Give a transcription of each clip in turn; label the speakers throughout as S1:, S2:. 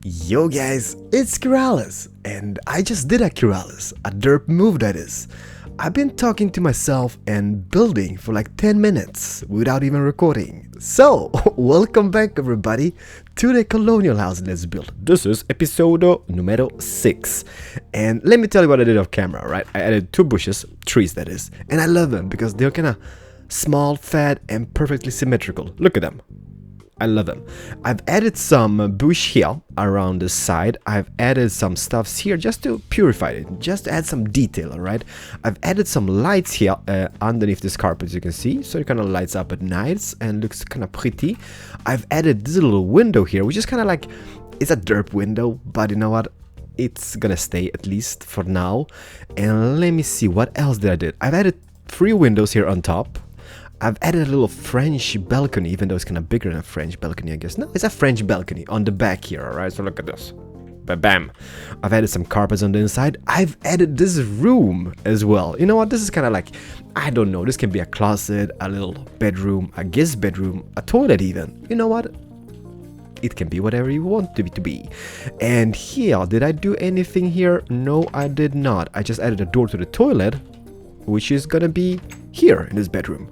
S1: Yo guys, it's Keralis, and I just did a Keralis, a derp move that is. I've been talking to myself and building for like 10 minutes without even recording. So, welcome back everybody to the Colonial house Let's Build. This is episodio numero 6. And let me tell you what I did off camera, right? I added 2 bushes, trees that is, and I love them because they're kinda small, fat, and perfectly symmetrical. Look at them. I love them. I've added some bush here around the side. I've added some stuffs here just to purify it, just to add some detail, alright? I've added some lights here underneath this carpet, as you can see, so it kind of lights up at nights and looks kind of pretty. I've added this little window here, which is kind of like, it's a derp window, but you know what? It's gonna stay at least for now. And let me see, what else did I do? I've added 3 windows here on top. I've added a little French balcony, even though it's kind of bigger than a French balcony, I guess. No, it's a French balcony on the back here, alright? So look at this. Bam. I've added some carpets on the inside. I've added this room as well. You know what? This is kind of like, I don't know. This can be a closet, a little bedroom, a guest bedroom, a toilet even. You know what? It can be whatever you want it to be. And here, did I do anything here? No, I did not. I just added a door to the toilet, which is gonna be here in this bedroom.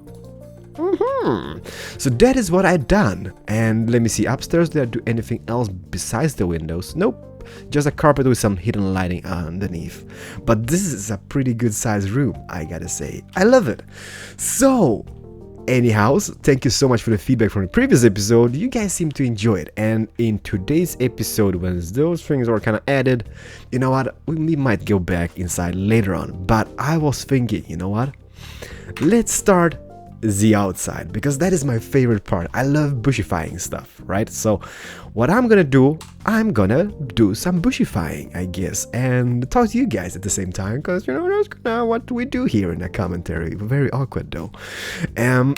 S1: So that is what I've done. And let me see, upstairs, did I do anything else besides the windows? Nope, just a carpet with some hidden lighting underneath. But this is a pretty good sized room, I gotta say. I love it. So anyhow, thank you so much for the feedback from the previous episode. You guys seem to enjoy it. And in today's episode, when those things are kind of added, you know what, we might go back inside later on. But I was thinking, you know what, let's start the outside, because that is my favorite part. I love bushifying stuff, right? So what I'm gonna do some bushifying, I guess, and talk to you guys at the same time, because you know that's kinda what we do here in the commentary. Very awkward though.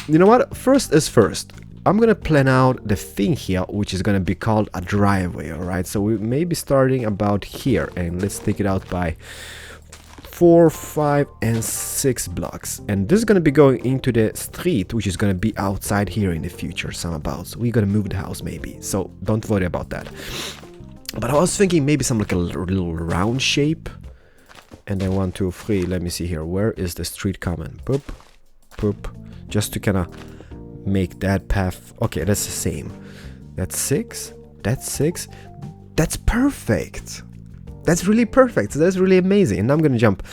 S1: You know what, first is first, I'm gonna plan out the thing here, which is gonna be called a driveway. All right, so we may be starting about here, and let's take it out by 4, 5, and 6 blocks, and this is gonna be going into the street, which is gonna be outside here in the future somehow. So we're gonna move the house maybe, so don't worry about that. But I was thinking maybe some like a little round shape, and then 1, 2, 3. Let me see here. Where is the street coming? Boop, boop. Just to kind of make that path. Okay, that's the same. That's 6. That's 6. That's perfect. That's really perfect. That's really amazing. And I'm gonna jump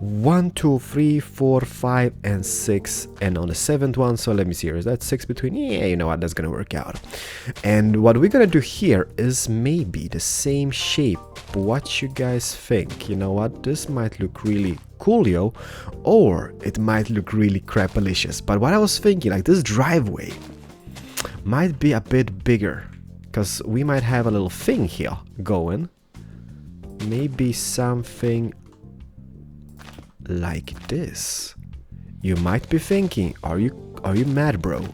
S1: 1, 2, 3, 4, 5, and 6, and on the 7th one. So let me see here. Is that 6 between? Yeah, you know what? That's gonna work out. And what we're gonna do here is maybe the same shape. What you guys think? You know what? This might look really coolio, or it might look really crapalicious. But what I was thinking, like this driveway might be a bit bigger, because we might have a little thing here going. Maybe something like this. You might be thinking, are you mad, bro?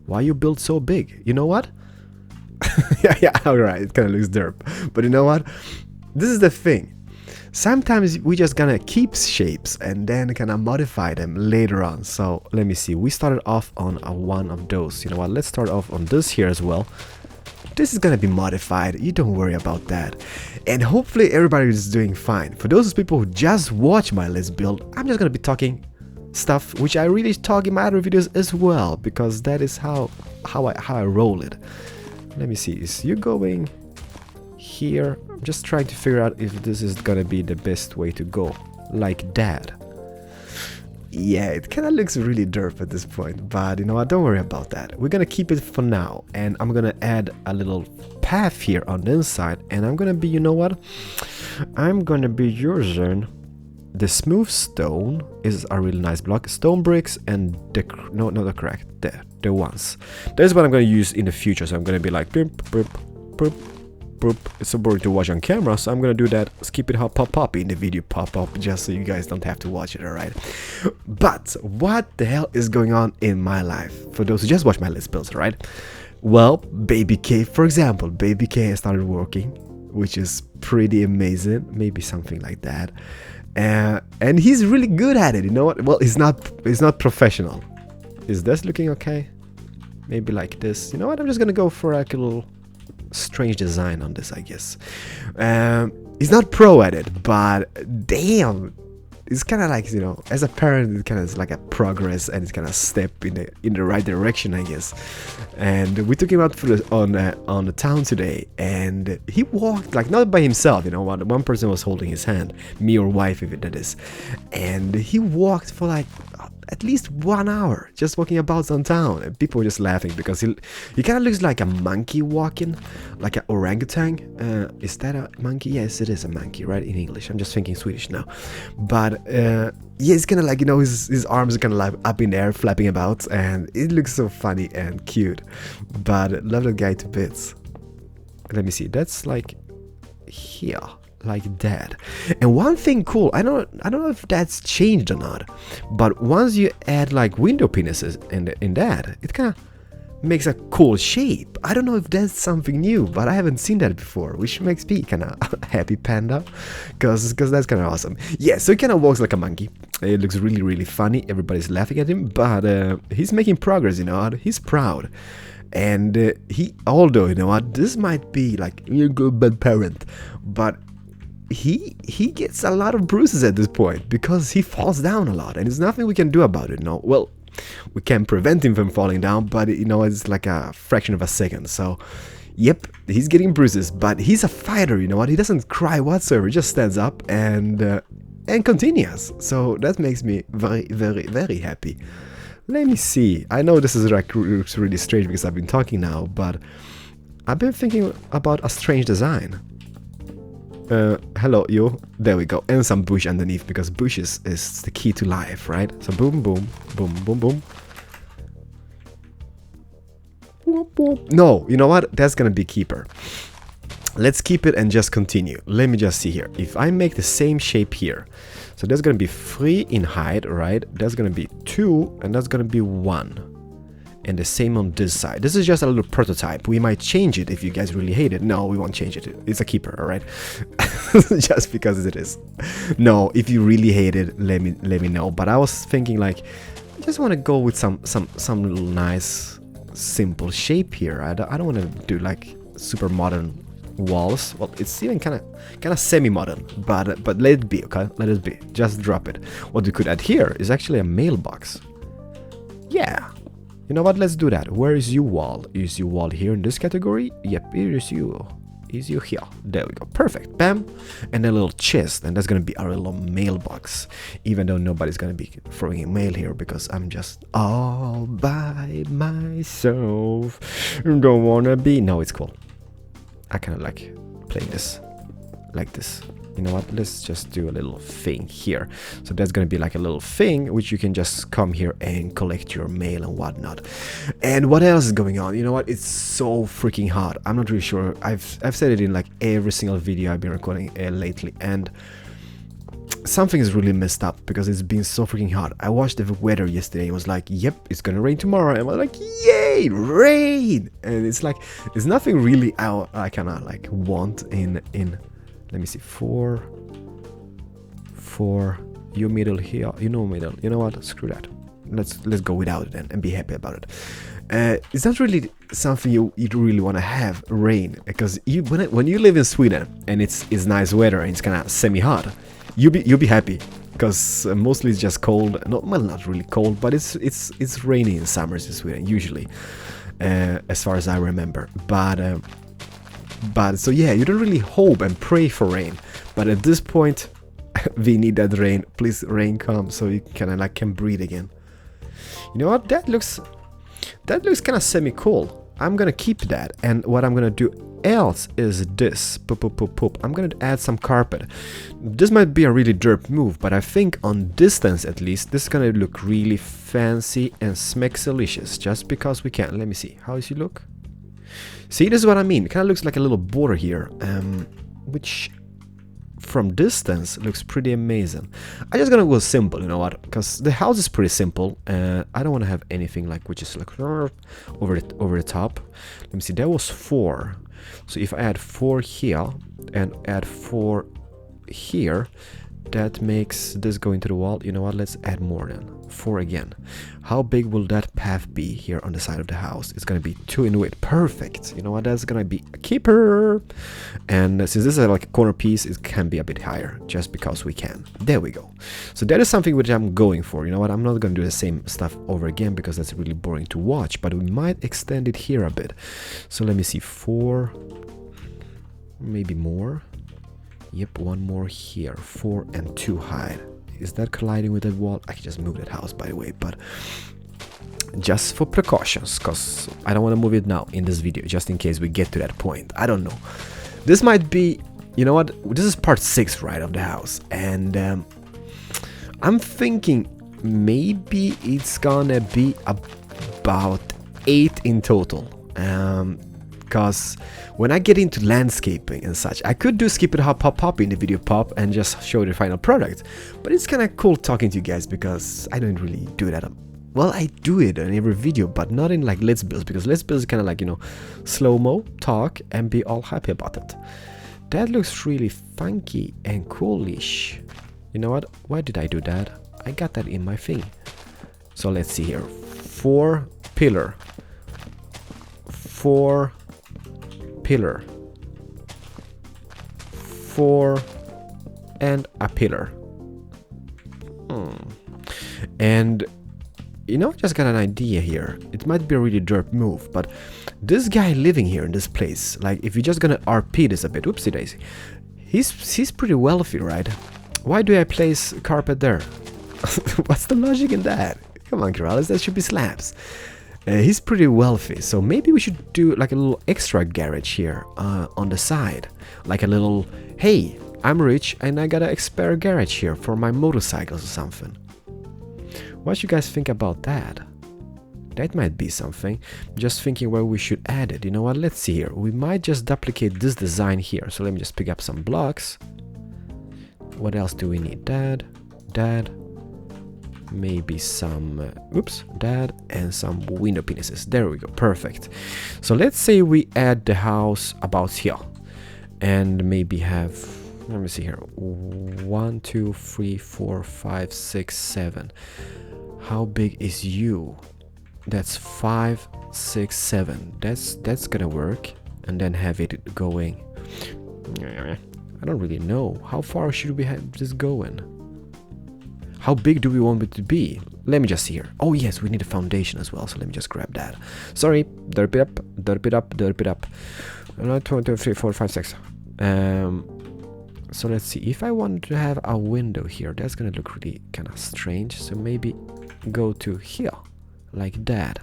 S1: Why you build so big? You know what? yeah, alright, it kind of looks derp. But you know what? This is the thing. Sometimes we just gonna keep shapes and then kind of modify them later on. So let me see. We started off on one of those. You know what? Let's start off on this here as well. This is gonna be modified, you don't worry about that. And hopefully everybody is doing fine. For those people who just watch my Let's Build, I'm just gonna be talking stuff which I really talk in my other videos as well, because that is how I roll it. Let me see, is you going here? I'm just trying to figure out if this is gonna be the best way to go, like that. Yeah, it kind of looks really derp at this point, but you know what, don't worry about that. We're gonna keep it for now, and I'm gonna add a little path here on the inside, and I'm gonna be, you know what, I'm gonna be using the smooth stone. Is a really nice block, stone bricks, and the the ones. That's what I'm gonna use in the future. So I'm gonna be like boop, boop, boop, boop. It's so boring to watch on camera, so I'm gonna do that, skip it, pop up in the video pop up, just so you guys don't have to watch it, alright? But what the hell is going on in my life? For those who just watch my Let's Builds, right? Well, Baby K, for example, Baby K has started working, which is pretty amazing. Maybe something like that. And he's really good at it, you know what? Well, he's not professional. Is this looking okay? Maybe like this. You know what? I'm just gonna go for like a little strange design on this, I guess. He's not pro at it, but damn, it's kind of like, you know, as a parent, it's kind of like a progress and it's kind of step in the right direction, I guess. And we took him out for on the town today, and he walked like not by himself, you know. One person was holding his hand, me or wife, if that is, and he walked for like at least 1 hour just walking about on town, and people were just laughing because he kind of looks like a monkey walking, like an orangutan. Is that a monkey? Yes, it is a monkey, right? In English, I'm just thinking Swedish now, but yeah, it's kind of like, you know, his arms are kind of like up in the air flapping about, and it looks so funny and cute. But love the guy to bits. Let me see, that's like here, like that. And one thing cool, I don't know if that's changed or not, but once you add like window penises in that, it kind of makes a cool shape. I don't know if that's something new, but I haven't seen that before, which makes me kind of happy, panda, because that's kind of awesome. Yeah, so he kind of walks like a monkey. It looks really, really funny. Everybody's laughing at him, but he's making progress, you know. He's proud. And although, you know what, this might be like, you're a good bad parent, but he gets a lot of bruises at this point because he falls down a lot, and there's nothing we can do about it, no. Well, we can prevent him from falling down, but you know, it's like a fraction of a second. So yep, he's getting bruises, but he's a fighter, you know what, he doesn't cry whatsoever. He just stands up and continues. So that makes me very, very, very happy. Let me see, I know this is like looks really strange because I've been talking now, but I've been thinking about a strange design. Hello, you. There we go. And some bush underneath, because bushes is the key to life, right? So boom, boom, boom, boom, boom. Whoop, whoop. No, you know what? That's gonna be keeper. Let's keep it and just continue. Let me just see here. If I make the same shape here, so there's gonna be 3 in height, right? There's gonna be 2, and that's gonna be 1. And the same on this side. This is just a little prototype. We might change it if you guys really hate it. No, we won't change it. It's a keeper, all right? Just because it is. No, if you really hate it, let me know. But I was thinking like, I just want to go with some little nice, simple shape here. I don't want to do like super modern walls. Well, it's even kind of semi-modern, but let it be, okay? Let it be. Just drop it. What we could add here is actually a mailbox. Yeah. You know what, let's do that. Where is your wall? Is your wall here in this category? Yep, here is you. Is you here? There we go. Perfect. Bam. And a little chest, and that's gonna be our little mailbox. Even though nobody's gonna be throwing in mail here because I'm just all by myself. Don't wanna be. No, it's cool. I kind of like playing this like this. You know what, let's just do a little thing here. So that's gonna be like a little thing which you can just come here and collect your mail and whatnot. And what else is going on? You know what, it's so freaking hot. I'm not really sure. I've said it in like every single video I've been recording lately, and something is really messed up because it's been so freaking hot. I watched the weather yesterday and was like, yep, it's gonna rain tomorrow, and I was like, yay, rain. And it's like, there's nothing really I kind of like want in let me see, 4, you middle here, you know, middle. You know what, screw that. Let's go without it then and be happy about it. It's not really something you really want to have, rain, because when you live in Sweden and it's nice weather and it's kind of semi-hot, you'll be happy because mostly it's just cold. Not really cold, but it's rainy in summers in Sweden usually, as far as I remember. But so yeah, you don't really hope and pray for rain, but at this point we need that rain. Please, rain come so you can breathe again. You know what, that looks kind of semi cool. I'm gonna keep that, and what I'm gonna do else is this. I'm gonna add some carpet. This might be a really derp move, but I think on distance at least this is gonna look really fancy and smexalicious, just because we can. Let me see, how does it look? See, this is what I mean. It kind of looks like a little border here, which from distance looks pretty amazing. I'm just gonna go simple, you know what? Because the house is pretty simple. I don't want to have anything like which is like over the top. Let me see. That was 4. So if I add 4 here and add 4 here, That makes this go into the wall. You know what? Let's add more then. 4 again. How big will that path be here on the side of the house? It's gonna be 2 in width. Perfect. You know what? That's gonna be a keeper. And since this is like a corner piece, it can be a bit higher just because we can. There we go. So that is something which I'm going for. You know what? I'm not gonna do the same stuff over again because that's really boring to watch, but we might extend it here a bit. So let me see. 4, maybe more. Yep, 1 more here. 4 and 2 high. Is that colliding with that wall? I can just move that house, by the way, but just for precautions, because I don't want to move it now in this video, just in case we get to that point. I don't know. This might be, you know what? This is part 6, right, of the house, and I'm thinking maybe it's gonna be about 8 in total. Because when I get into landscaping and such, I could do skip it hop pop pop in the video pop and just show the final product, but it's kind of cool talking to you guys because I don't really do that. Well, I do it in every video, but not in like let's build, because let's build is kind of like, you know, slow-mo, talk and be all happy about it. That looks really funky and coolish. You know what? Why did I do that? I got that in my thing. So let's see here. 4 pillar. 4 pillar, 4 and a pillar. And you know, I just got an idea here. It might be a really dirt move, but this guy living here in this place, like if you're just gonna RP this a bit, whoopsie daisy, he's pretty wealthy, right? Why do I place carpet there? What's the logic in that? Come on, Keralis, that should be slabs. He's pretty wealthy, so maybe we should do like a little extra garage here on the side. Like a little, hey, I'm rich and I got a spare garage here for my motorcycles or something. What you guys think about that? That might be something. Just thinking where we should add it. You know what, let's see here. We might just duplicate this design here. So let me just pick up some blocks. What else do we need? That. Maybe some, that, and some window penises. There we go, perfect. So let's say we add the house about here, and maybe have, let me see here, 1, 2, 3, 4, 5, 6, 7. How big is you? That's 5, 6, 7. That's gonna work, and then have it going. I don't really know. How far should we have this going? How big do we want it to be? Let me just see here. Oh yes, we need a foundation as well, so let me just grab that. Sorry, derp it up, derp it up, derp it up. 1, 2, 3, 4, 5, 6. So let's see. If I want to have a window here, that's gonna look really kind of strange. So maybe go to here, like that.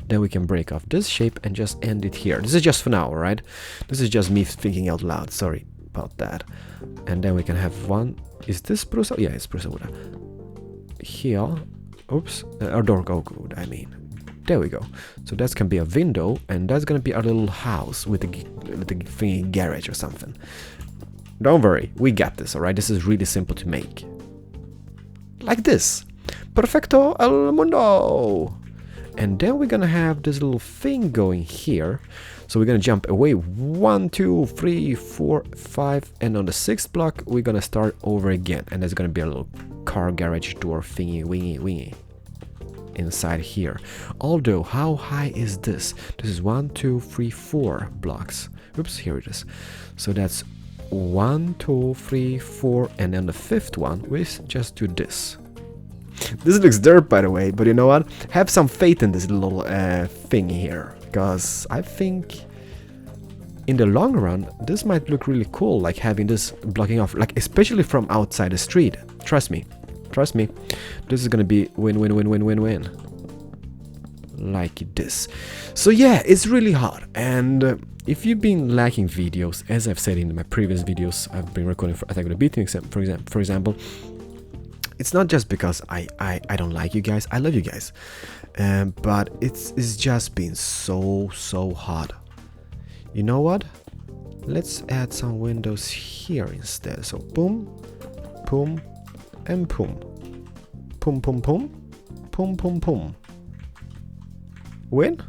S1: Then we can break off this shape and just end it here. This is just for now, right? This is just me thinking out loud. Sorry about that. And then we can have one. Is this spruce? Yeah, it's spruce wood. Here, or dark oak wood, I mean. There we go. So that can be a window, and that's gonna be a little house with a thingy garage or something. Don't worry, we got this, alright? This is really simple to make. Like this. Perfecto el mundo! And then we're gonna have this little thing going here. So we're gonna jump away 1, 2, 3, 4, 5, and on the 6th block we're gonna start over again, and there's gonna be a little car garage door thingy wingy inside here. Although, how high is this? This is 1, 2, 3, 4 blocks. Oops, here it is. So that's 1, 2, 3, 4, and then the 5th one we just do this. This looks dirt, by the way, but you know what? Have some faith in this little thing here, because I think in the long run this might look really cool, like having this blocking off, like especially from outside the street. Trust me, this is gonna be win-win-win-win-win-win, like this. So yeah, it's really hard, and if you've been lacking videos, as I've said in my previous videos, I've been recording for Attack on the Beating, for example. It's not just because I don't like you guys. I love you guys, but it's just been so hard. You know what? Let's add some windows here instead. So boom, boom, and boom, boom, boom, boom, boom, boom, boom. Win?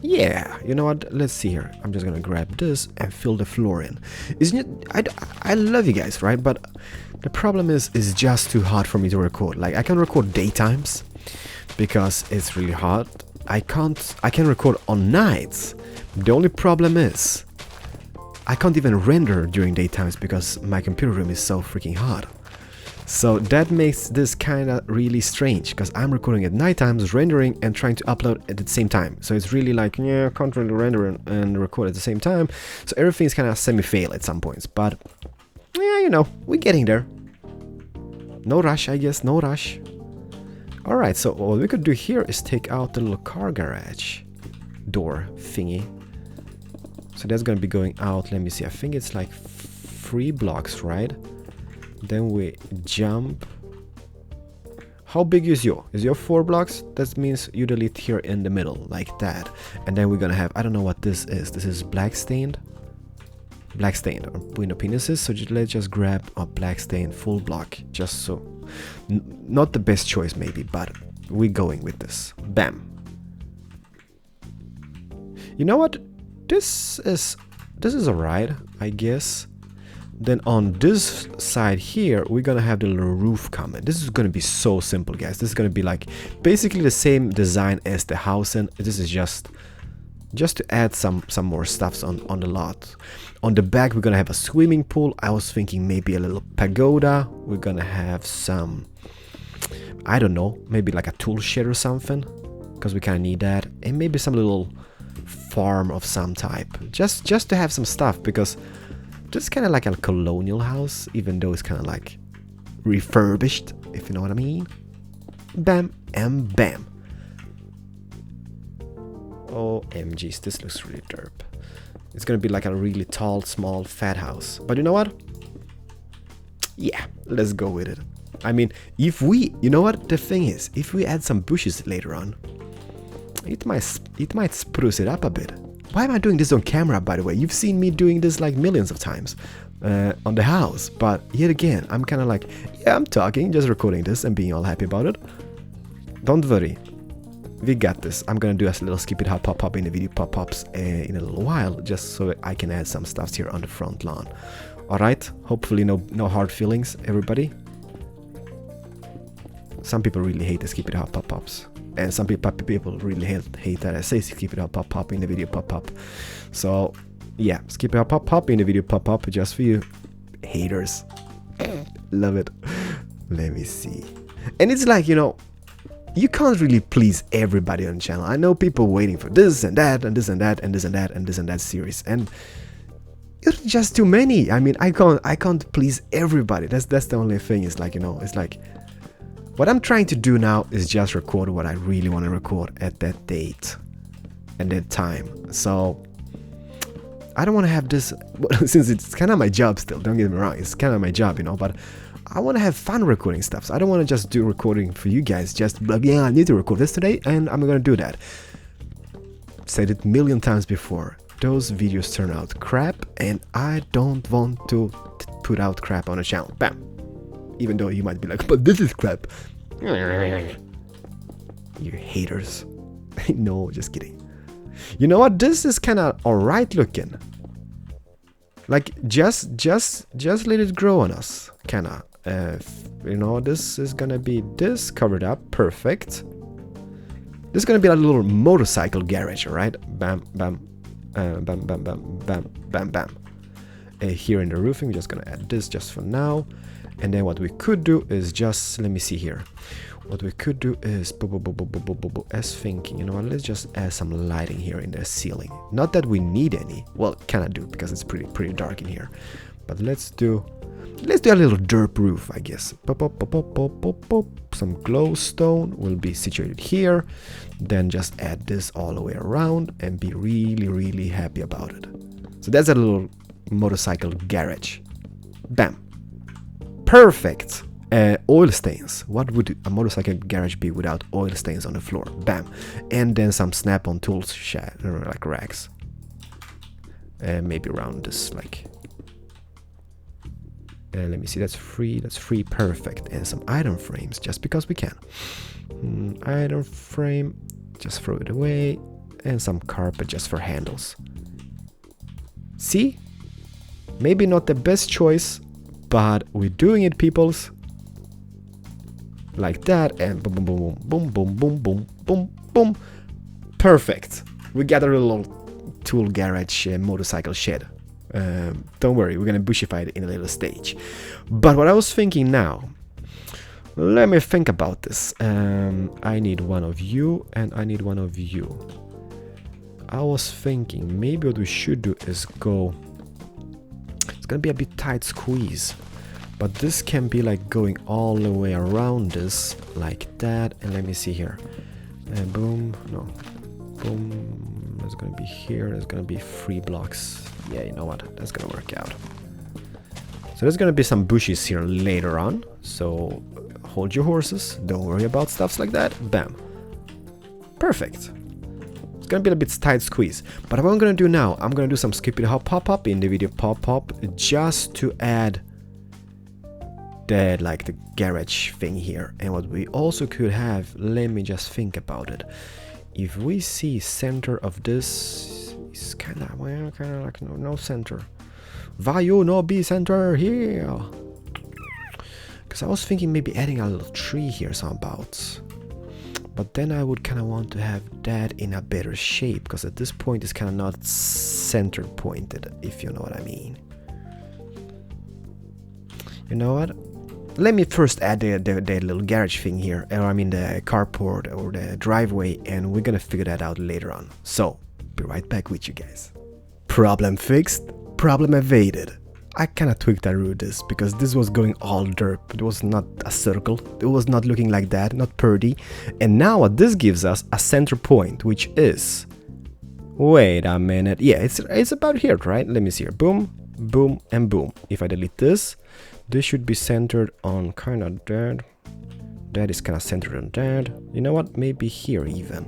S1: Yeah, you know what? Let's see here. I'm just gonna grab this and fill the floor in. Isn't it? I love you guys, right? But the problem is, it's just too hard for me to record. Like, I can record daytimes because it's really hard. I can record on nights. The only problem is I can't even render during daytimes because my computer room is so freaking hot. So that makes this kind of really strange, because I'm recording at night times, rendering and trying to upload at the same time. So it's really like, yeah, I can't really render and record at the same time. So everything's kind of semi-fail at some points. But yeah, you know, we're getting there. No rush, I guess, no rush. Alright, so what we could do here is take out the little car garage door thingy. So that's gonna be going out, let me see, I think it's like 3 blocks, right? Then we jump. How big is your? Is your 4 blocks? That means you delete here in the middle, like that. And then we're gonna have, I don't know what this is. This is black stained? Black stained or window penises. So let's just grab a black stained full block. Just so. Not the best choice maybe, but we're going with this. Bam. You know what? This is alright, I guess. Then on this side here, we're gonna have the little roof coming. This is gonna be so simple, guys. This is gonna be like basically the same design as the house, and this is just to add some more stuffs on the lot. On the back, we're gonna have a swimming pool. I was thinking maybe a little pagoda. We're gonna have some, I don't know, maybe like a tool shed or something, because we kind of need that, and maybe some little farm of some type, just to have some stuff, because this is kind of like a colonial house, even though it's kind of like refurbished, if you know what I mean. Bam and bam. OMGs, this looks really derp. It's gonna be like a really tall, small, fat house. But you know what? Yeah, let's go with it. I mean, if we, you know what the thing is, if we add some bushes later on, it might spruce it up a bit. Why am I doing this on camera, by the way? You've seen me doing this like millions of times on the house. But yet again, I'm kind of like, yeah, I'm talking, just recording this and being all happy about it. Don't worry. We got this. I'm gonna do a little skip it hop pop in the video pop-ups in a little while, just so I can add some stuff here on the front lawn. Alright, hopefully no hard feelings, everybody. Some people really hate the skip it hop pop-ups. And some people really hate that I say skip it up pop in the video pop. So yeah, skip it up pop in the video pop just for you haters. Love it. Let me see. And it's like, you know, you can't really please everybody on the channel. I know people waiting for this and that and this and that and this and that and this and that series, and it's just too many. I mean, I can't please everybody. That's the only thing. It's like, you know, it's like, what I'm trying to do now is just record what I really want to record at that date and that time. So I don't want to have this, since it's kind of my job still, don't get me wrong, it's kind of my job, you know, but I want to have fun recording stuff. So I don't want to just do recording for you guys, just like, yeah, I need to record this today and I'm going to do that. Said it a million times before. Those videos turn out crap and I don't want to put out crap on a channel. Bam. Even though you might be like, but this is crap. You haters. No, just kidding. You know what? This is kind of alright looking. Like, just let it grow on us. Kinda. You know, this is gonna be this covered up. Perfect. This is gonna be a little motorcycle garage, alright? Bam, bam. Bam, bam, bam, bam, bam, bam. Here in the roofing, we're just gonna add this just for now. And then what we could do is just, let me see here. What we could do is, as thinking, you know what, let's just add some lighting here in the ceiling. Not that we need any, well, kind of do, because it's pretty dark in here. But let's do a little derp roof, I guess. Some glowstone will be situated here. Then just add this all the way around and be really happy about it. So that's a little motorcycle garage. Bam. Perfect. Oil stains. What would a motorcycle garage be without oil stains on the floor? Bam. And then some snap-on tools, like racks. Maybe around this, like. Let me see. That's free. Perfect. And some item frames, just because we can. Item frame. Just throw it away. and some carpet just for handles. See? Maybe not the best choice, but we're doing it, peoples. Like that, and boom, boom, boom, boom, boom, boom, boom, boom, boom. Perfect. We got a little tool garage motorcycle shed. Don't worry, we're gonna bushify it in a little stage. But what I was thinking now, let me think about this. I need one of you, and I need one of you. I was thinking maybe what we should do is go. It's gonna be a bit tight squeeze, but this can be like going all the way around this, like that. And let me see here. Boom, no, boom. There's gonna be here. There's gonna be 3 blocks. Yeah, you know what? That's gonna work out. So there's gonna be some bushes here later on. So hold your horses. Don't worry about stuffs like that. Bam. Perfect. It's gonna be a bit tight squeeze. But what I'm gonna do now, I'm gonna do some skippity hop pop up in the video pop up just to add the like the garage thing here. And what we also could have, let me just think about it. If we see center of this, it's kind of like no center. Vayu no be center here. Because I was thinking maybe adding a little tree here somehow. But then I would kind of want to have that in a better shape, because at this point it's kind of not center pointed, if you know what I mean. You know what? Let me first add the little garage thing here, or I mean the carport or the driveway, and we're gonna figure that out later on. So, be right back with you guys. Problem fixed, problem evaded. I kind of tweaked around this because this was going all derp. It was not a circle. It was not looking like that, not pretty. And now what this gives us a center point, which is... Wait a minute. Yeah, it's about here, right? Let me see here. Boom, boom, and boom. If I delete this, this should be centered on kind of that. That is kind of centered on that. You know what? Maybe here even.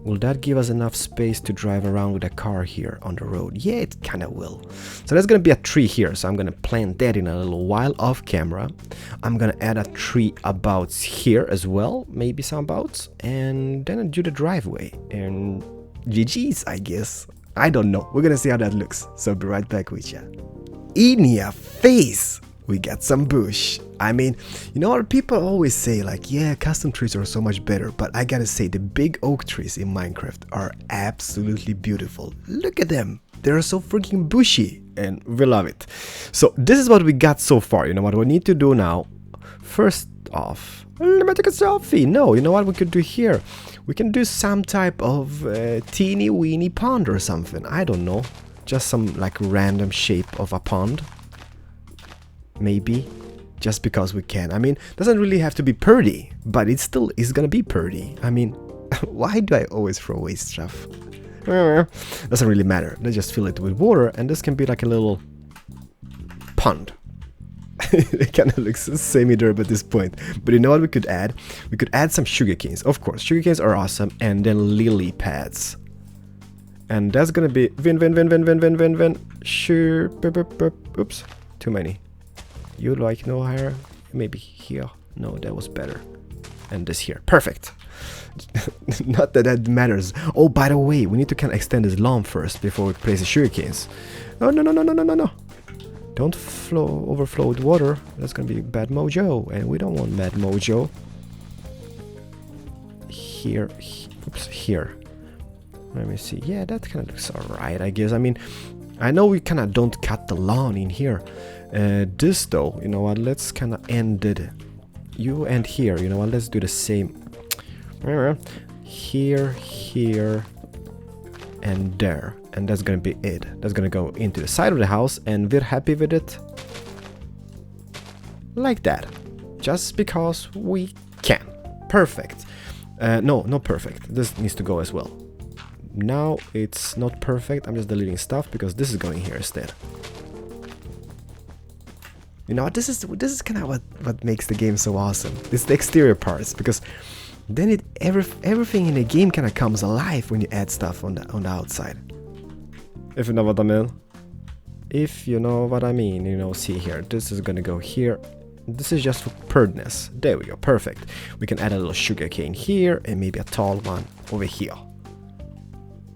S1: Will that give us enough space to drive around with a car here on the road? Yeah, it kind of will. So there's going to be a tree here. So I'm going to plant that in a little while off camera. I'm going to add a tree about here as well. Maybe some abouts. And then I'll do the driveway. And GG's, I guess. I don't know. We're going to see how that looks. So I'll be right back with ya. In your face! We got some bush. I mean, you know what people always say, like, yeah, custom trees are so much better, but I gotta say, the big oak trees in Minecraft are absolutely beautiful. Look at them. They're so freaking bushy, and we love it. So this is what we got so far. You know what we need to do now? First off, let me take a selfie. No, you know what we could do here? We can do some type of teeny weeny pond or something. I don't know. Just some like random shape of a pond. Maybe. Just because we can. I mean, doesn't really have to be pretty, but it still is gonna be pretty. I mean, why do I always throw away stuff? Doesn't really matter. Let's just fill it with water, and this can be like a little pond. It kind of looks semi-derp at this point. But you know what we could add? We could add some sugar canes. Of course, sugar canes are awesome, and then lily pads. And that's gonna be sure. Oops, too many. You like no higher? Maybe here. No, that was better. And this here. Perfect. Not that that matters. Oh, by the way, we need to kind of extend this lawn first before we place the sugar canes. Oh, no. Don't overflow with water. That's gonna be bad mojo, and we don't want bad mojo. Here. Oops, here. Let me see. Yeah, that kind of looks alright, I guess. I mean, I know we kind of don't cut the lawn in here. This though, you know what, let's kind of end it. You end here, you know what, let's do the same. Here, and there. And that's gonna be it. That's gonna go into the side of the house, and we're happy with it. Like that. Just because we can. Perfect. No, not perfect. This needs to go as well. Now it's not perfect. I'm just deleting stuff because this is going here instead. You know, this is kind of what makes the game so awesome. It's the exterior parts, because then everything in the game kind of comes alive when you add stuff on the outside. If you know what I mean. If you know what I mean, you know, see here. This is gonna go here. This is just for prettiness. There we go, perfect. We can add a little sugar cane here and maybe a tall one over here.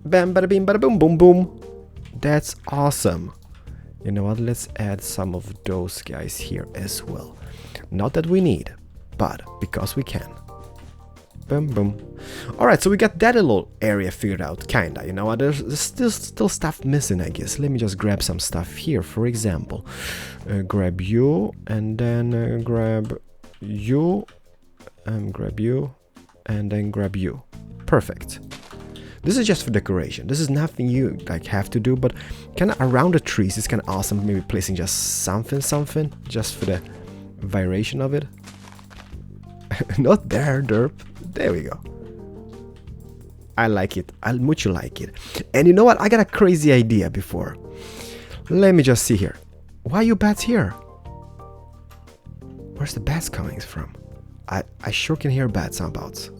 S1: Bam, bada bing, bada boom, boom, boom. That's awesome. You know what? Let's add some of those guys here as well. Not that we need, but because we can. Boom, boom. Alright, so we got that little area figured out, kinda. You know what? There's still stuff missing, I guess. Let me just grab some stuff here. For example, grab you, and then grab you, grab you, and then grab you. Perfect. This is just for decoration. This is nothing you like have to do, but kind of around the trees is kind of awesome. Maybe placing just something, just for the variation of it. Not there, derp. There we go. I like it. I much like it. And you know what? I got a crazy idea before. Let me just see here. Why are you bats here? Where's the bats coming from? I sure can hear bat soundbouts.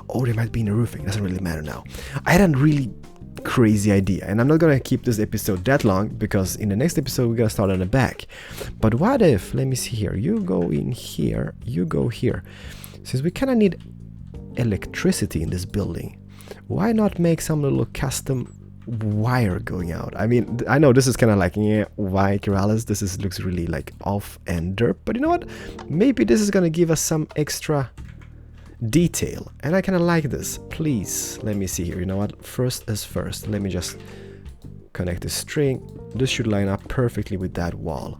S1: Oh, they might be in the roofing. Doesn't really matter now. I had a really crazy idea, and I'm not gonna keep this episode that long because in the next episode we're gonna start on the back. But what if, let me see here, you go in here, you go here. Since we kind of need electricity in this building, why not make some little custom wire going out? I mean, I know this is kind of like, yeah, why Keralis? This looks really like off and derp, but you know what? Maybe this is gonna give us some extra detail, and I kind of like this. Please, let me see here. You know what? First is first. Let me just connect the string. This should line up perfectly with that wall.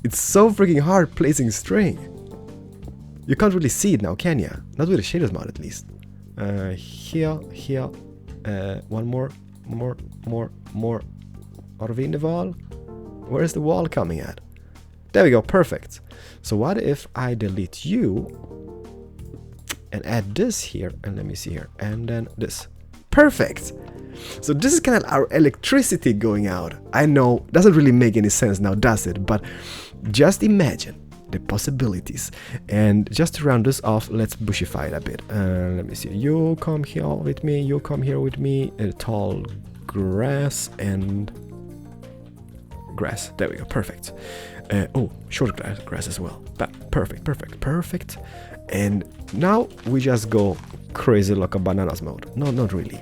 S1: It's so freaking hard placing string. You can't really see it now, can you? Not with the shaders mod, at least. Here. One more. Are we in the wall? Where is the wall coming at? There we go. Perfect. So what if I delete you and add this here, and let me see here, and then this. Perfect. So this is kind of our electricity going out. I know, doesn't really make any sense now, does it? But just imagine the possibilities. And just to round this off, let's bushify it a bit. Let me see. You come here with me. You come here with me. Tall grass and grass. There we go. Perfect. Oh, short grass as well. But perfect. And now we just go crazy like a bananas mode. No, not really.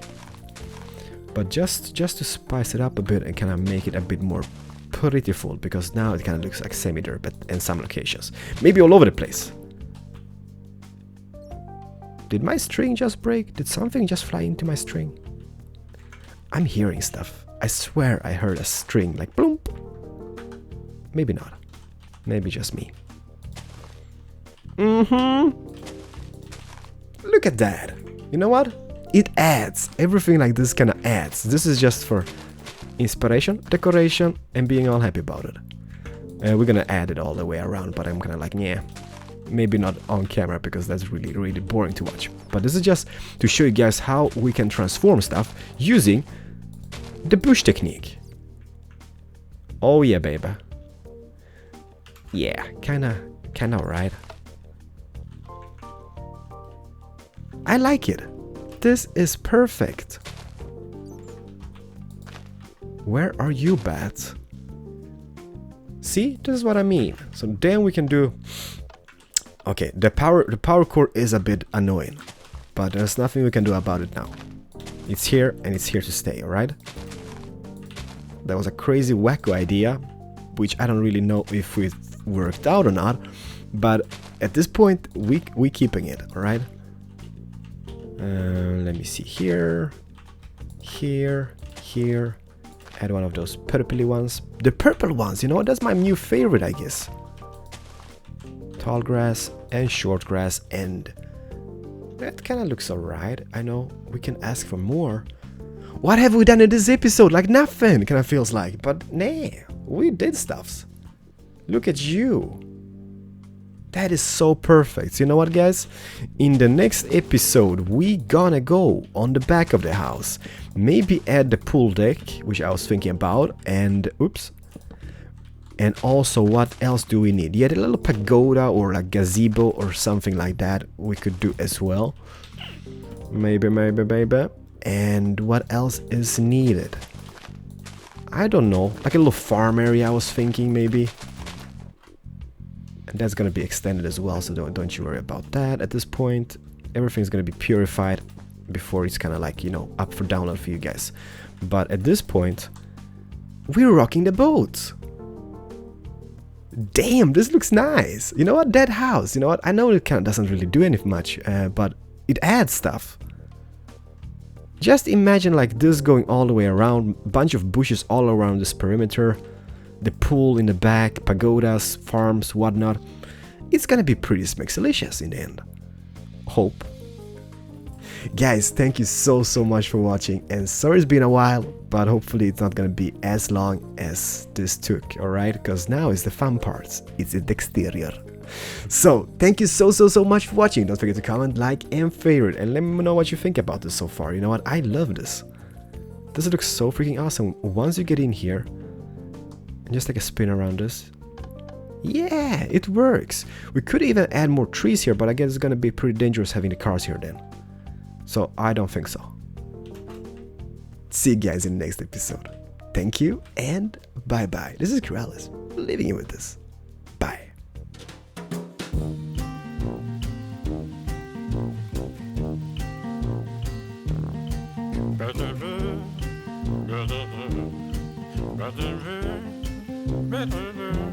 S1: But just to spice it up a bit and kind of make it a bit more prettyful, because now it kind of looks like semi-dirt in some locations. Maybe all over the place. Did my string just break? Did something just fly into my string? I'm hearing stuff. I swear I heard a string like bloom. Maybe not. Maybe just me. Look at that. You know what? It adds. Everything like this kind of adds. This is just for inspiration, decoration, and being all happy about it. We're gonna add it all the way around, but I'm kind of like, yeah, maybe not on camera because that's really boring to watch. But this is just to show you guys how we can transform stuff using the bush technique. Oh yeah, baby. Yeah, kinda right. I like it. This is perfect. Where are you, bats? See, this is what I mean. So then we can do. Okay, the power core is a bit annoying, but there's nothing we can do about it now. It's here and it's here to stay. All right. That was a crazy wacko idea, which I don't really know if it worked out or not. But at this point, we keeping it. All right. Let me see here. Add one of those purpley ones. The purple ones, you know what? That's my new favorite, I guess. Tall grass and short grass, and that kind of looks alright. I know we can ask for more. What have we done in this episode? Like nothing, kind of feels like. But nah, we did stuffs. Look at you. That is so perfect. You know what, guys? In the next episode, we gonna go on the back of the house. Maybe add the pool deck, which I was thinking about, and oops. And also, what else do we need? Yeah, a little pagoda or like gazebo or something like that we could do as well. Maybe. And what else is needed? I don't know. Like a little farm area, I was thinking maybe. And that's gonna be extended as well, so don't you worry about that at this point. Everything's gonna be purified. before it's kind of like, you know, up for download for you guys. But at this point, we're rocking the boat. Damn, this looks nice. You know what? That house, you know what? I know it kind of doesn't really do anything much, but it adds stuff. Just imagine like this going all the way around, bunch of bushes all around this perimeter, the pool in the back, pagodas, farms, whatnot. It's gonna be pretty smexalicious in the end. Hope. Guys, thank you so much for watching, and sorry it's been a while, but hopefully it's not gonna be as long as this took, alright? Because now is the fun parts, it's the exterior. So, thank you so much for watching. Don't forget to comment, like, and favorite, and let me know what you think about this so far. You know what? I love this. This looks so freaking awesome. Once you get in here, and just take a spin around this. Yeah, it works. We could even add more trees here, but I guess it's gonna be pretty dangerous having the cars here then. So, I don't think so. See you guys in the next episode. Thank you, and bye-bye. This is Keralis, leaving you with this. Bye. Better